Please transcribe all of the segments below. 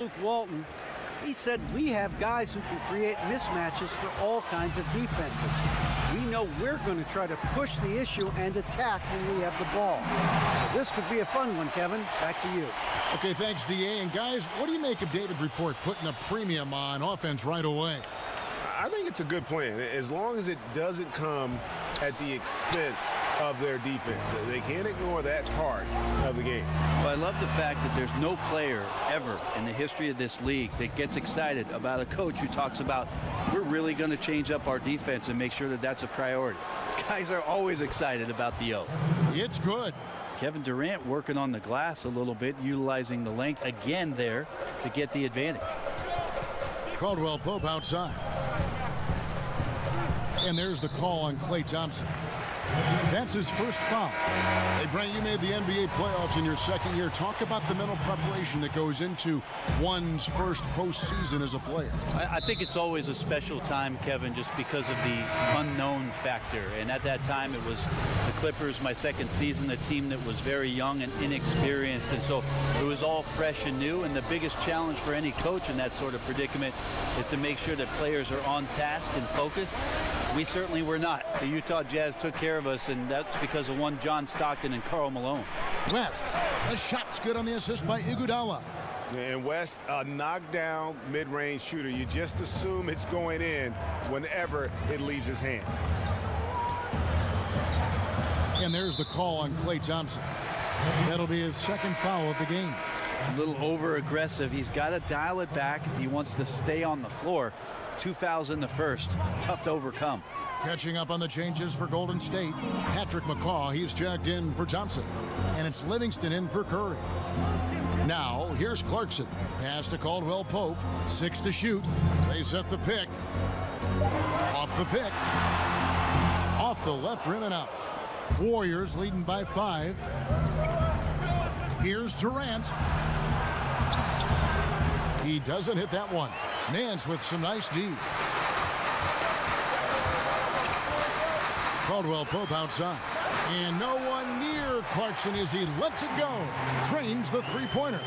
Luke Walton, he said we have guys who can create mismatches for all kinds of defenses. We know we're going to try to push the issue and attack when we have the ball. So this could be a fun one, Kevin. Back to you. Okay, thanks, D.A. And guys, what do you make of David's report putting a premium on offense right away? I think it's a good plan, as long as it doesn't come at the expense of their defense. They can't ignore that part of the game. Well, I love the fact that there's no player ever in the history of this league that gets excited about a coach who talks about, we're really going to change up our defense and make sure that that's a priority. Guys are always excited about the O. It's good. Kevin Durant working on the glass a little bit, utilizing the length again there to get the advantage. Caldwell Pope outside. And there's the call on Klay Thompson. That's his first foul. Hey, Brent, you made the NBA playoffs in your second year. Talk about the mental preparation that goes into one's first postseason as a player. I think it's always a special time, Kevin, just because of the unknown factor. And at that time, it was the Clippers, my second season, a team that was very young and inexperienced. And so it was all fresh and new. And the biggest challenge for any coach in that sort of predicament is to make sure that players are on task and focused. We certainly were not. The Utah Jazz took care of us, and that's because of one John Stockton and Karl Malone. West, the shot's good on the assist by Iguodala. And West, a knockdown mid-range shooter. You just assume it's going in whenever it leaves his hands. And there's the call on Klay Thompson. That'll be his second foul of the game. A little over-aggressive. He's got to dial it back if he wants to stay on the floor. 2 fouls in the first. Tough to overcome. Catching up on the changes for Golden State. Patrick McCaw, he's checked in for Thompson. And it's Livingston in for Curry. Now, here's Clarkson. Pass to Caldwell Pope. 6 to shoot. They set the pick. Off the pick. Off the left rim and out. Warriors leading by 5. Here's Durant. He doesn't hit that one. Nance with some nice D. Caldwell Pope outside. And no one near Clarkson as he lets it go. Drains the three-pointer.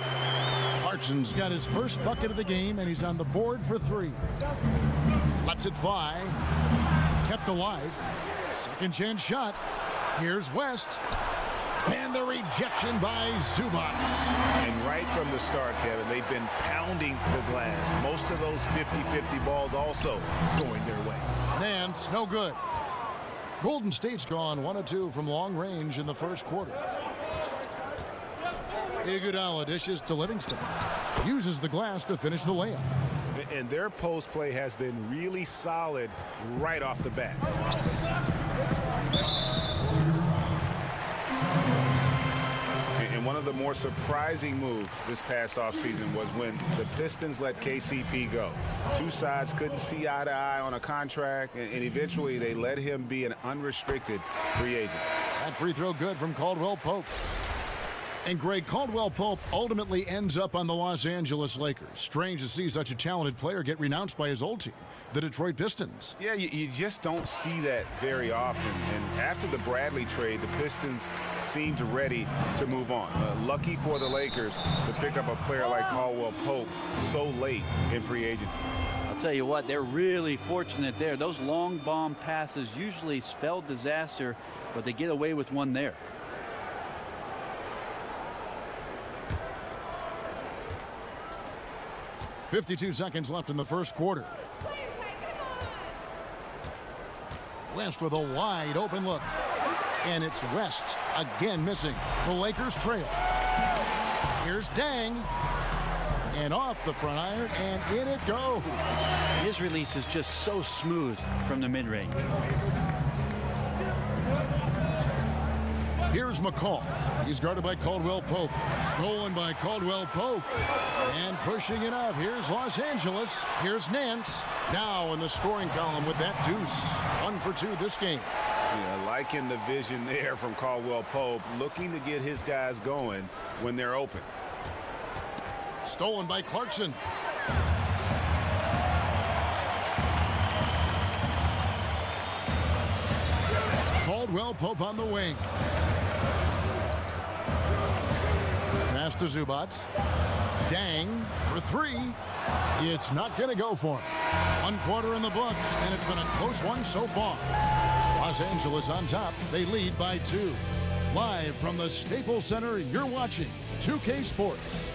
Clarkson's got his first bucket of the game, and he's on the board for 3. Lets it fly. Kept alive. Second chance shot. Here's West. And the rejection by Zubac. And right from the start, Kevin, they've been pounding the glass. Most of those 50-50 balls also going their way. Nance, no good. Golden State's gone 1 of 2 from long range in the first quarter. Iguodala dishes to Livingston. Uses the glass to finish the layup. And their post play has been really solid right off the bat. And one of the more surprising moves this past offseason was when the Pistons let KCP go. Two sides couldn't see eye to eye on a contract, and eventually they let him be an unrestricted free agent. That free throw good from Caldwell Pope. And Greg, Caldwell Pope ultimately ends up on the Los Angeles Lakers. Strange to see such a talented player get renounced by his old team, the Detroit Pistons. Yeah, you just don't see that very often. And after the Bradley trade, the Pistons seemed ready to move on. Lucky for the Lakers to pick up a player like Caldwell Pope so late in free agency. I'll tell you what, they're really fortunate there. Those long bomb passes usually spell disaster, but they get away with one there. .52 seconds left in the first quarter. West with a wide open look. And it's West again missing. The Lakers trail. Here's Dang. And off the front iron, and in it goes. His release is just so smooth from the mid-range. Here's McCall. He's guarded by Caldwell Pope. Stolen by Caldwell Pope. And pushing it up. Here's Los Angeles. Here's Nance. Now in the scoring column with that deuce. 1 for 2 this game. Yeah, liking the vision there from Caldwell Pope. Looking to get his guys going when they're open. Stolen by Clarkson. Caldwell Pope on the wing. Pass to Zubac. Dang for three. It's not going to go for him. 1 quarter in the books, and it's been a close one so far. Los Angeles on top. They lead by 2. Live from the Staples Center, you're watching 2K Sports.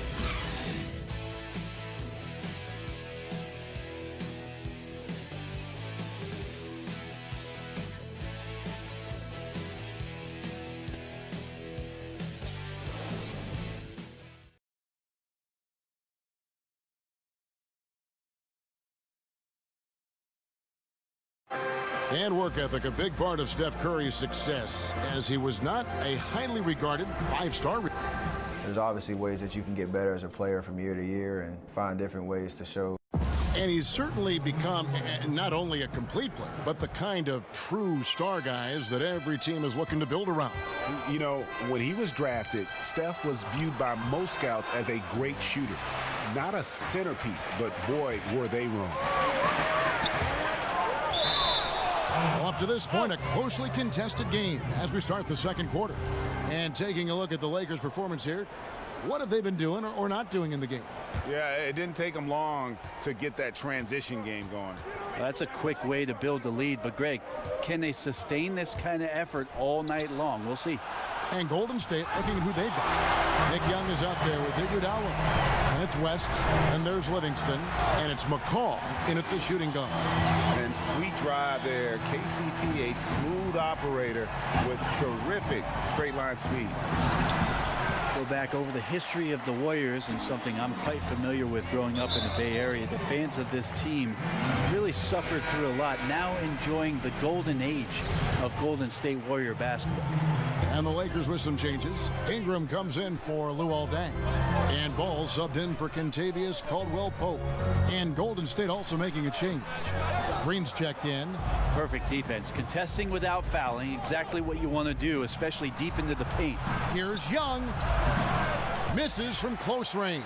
And work ethic, a big part of Steph Curry's success, as he was not a highly regarded 5-star. There's obviously ways that you can get better as a player from year to year and find different ways to show. And he's certainly become not only a complete player, but the kind of true star guys that every team is looking to build around. You know, when he was drafted, Steph was viewed by most scouts as a great shooter. Not a centerpiece, but boy, were they wrong. Well, up to this point, a closely contested game as we start the second quarter. And taking a look at the Lakers' performance here, what have they been doing or not doing in the game? Yeah, it didn't take them long to get that transition game going. Well, that's a quick way to build the lead. But, Greg, can they sustain this kind of effort all night long? We'll see. And Golden State looking at who they've got. Nick Young is out there with Iguodala. And it's West. And there's Livingston. And it's McCall in at the shooting guard. And sweet drive there. KCP, a smooth operator with terrific straight line speed. Go back over the history of the Warriors, and something I'm quite familiar with growing up in the Bay Area. The fans of this team really suffered through a lot, now enjoying the golden age of Golden State Warrior basketball. And the Lakers with some changes. Ingram comes in for Luol Deng. And Ball subbed in for Kentavious Caldwell-Pope. And Golden State also making a change. Green's checked in. Perfect defense. Contesting without fouling. Exactly what you want to do, especially deep into the paint. Here's Young. Misses from close range.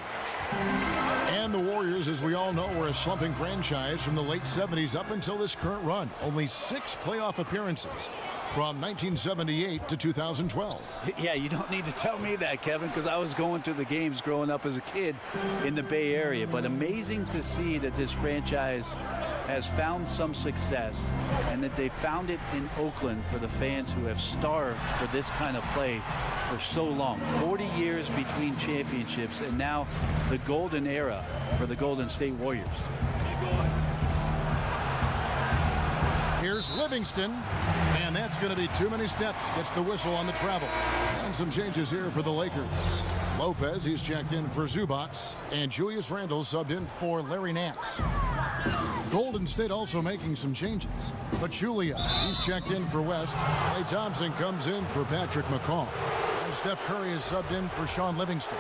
And the Warriors, as we all know, were a slumping franchise from the late 70s up until this current run. Only 6 playoff appearances from 1978 to 2012. Yeah, you don't need to tell me that, Kevin, because I was going through the games growing up as a kid in the Bay Area. But amazing to see that this franchise has found some success and that they found it in Oakland for the fans who have starved for this kind of play for so long. 40 years between championships, and now the golden era for the Golden State Warriors. Here's Livingston, and that's going to be too many steps. Gets the whistle on the travel. And some changes here for the Lakers. Lopez, he's checked in for Zubac, and Julius Randle subbed in for Larry Nance. Golden State also making some changes. Pachulia, he's checked in for West. Klay Thompson comes in for Patrick McCaw. And Steph Curry is subbed in for Sean Livingston.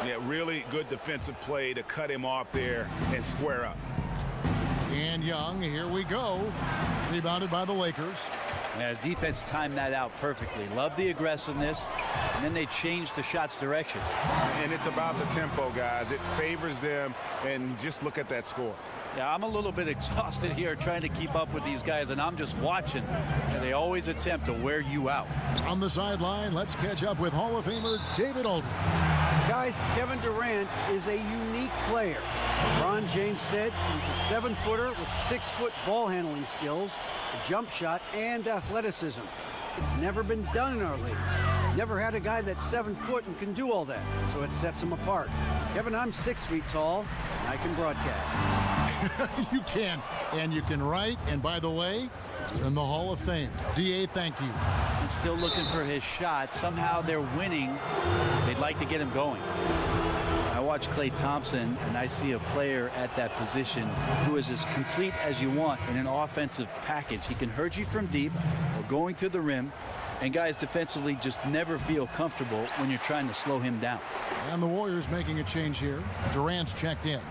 Yeah, really good defensive play to cut him off there and square up. And Young, here we go. Rebounded by the Lakers. Yeah, defense timed that out perfectly. Love the aggressiveness, and then they changed the shot's direction. And it's about the tempo, guys. It favors them, and just look at that score. Yeah, I'm a little bit exhausted here trying to keep up with these guys, and I'm just watching. And they always attempt to wear you out. On the sideline, let's catch up with Hall of Famer David Aldridge. Guys, Kevin Durant is a unique player. LeBron James said he's a 7-footer with 6-foot ball handling skills, a jump shot, and athleticism. It's never been done in our league. Never had a guy that's 7 foot and can do all that, so it sets him apart. Kevin, I'm 6 feet tall, and I can broadcast. You can, and you can write, and by the way, you're in the Hall of Fame. D.A., thank you. He's still looking for his shot. Somehow they're winning. They'd like to get him going. I watch Klay Thompson, and I see a player at that position who is as complete as you want in an offensive package. He can hurt you from deep or going to the rim, and guys defensively just never feel comfortable when you're trying to slow him down. And the Warriors making a change here. Durant's checked in.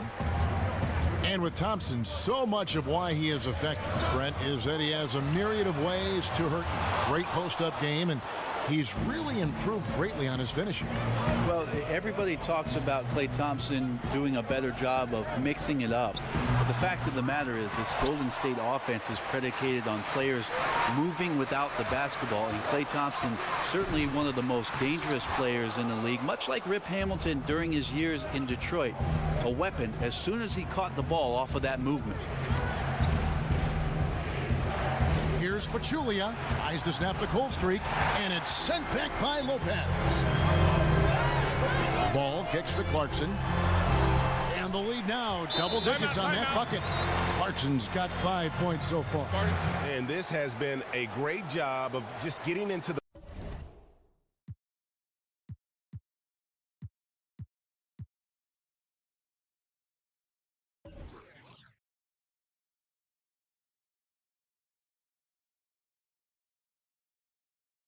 And with Thompson, so much of why he is effective, Brent, is that he has a myriad of ways to hurt you. Great post-up game and He's really improved greatly on his finishing. Well, everybody talks about Klay Thompson doing a better job of mixing it up. But the fact of the matter is this Golden State offense is predicated on players moving without the basketball. And Klay Thompson, certainly one of the most dangerous players in the league, much like Rip Hamilton during his years in Detroit. A weapon as soon as he caught the ball off of that movement. Here's Pachulia, tries to snap the cold streak, and it's sent back by Lopez. Ball kicks to Clarkson. And the lead now, double digits on that bucket. Clarkson's got 5 points so far. And this has been a great job of just getting into the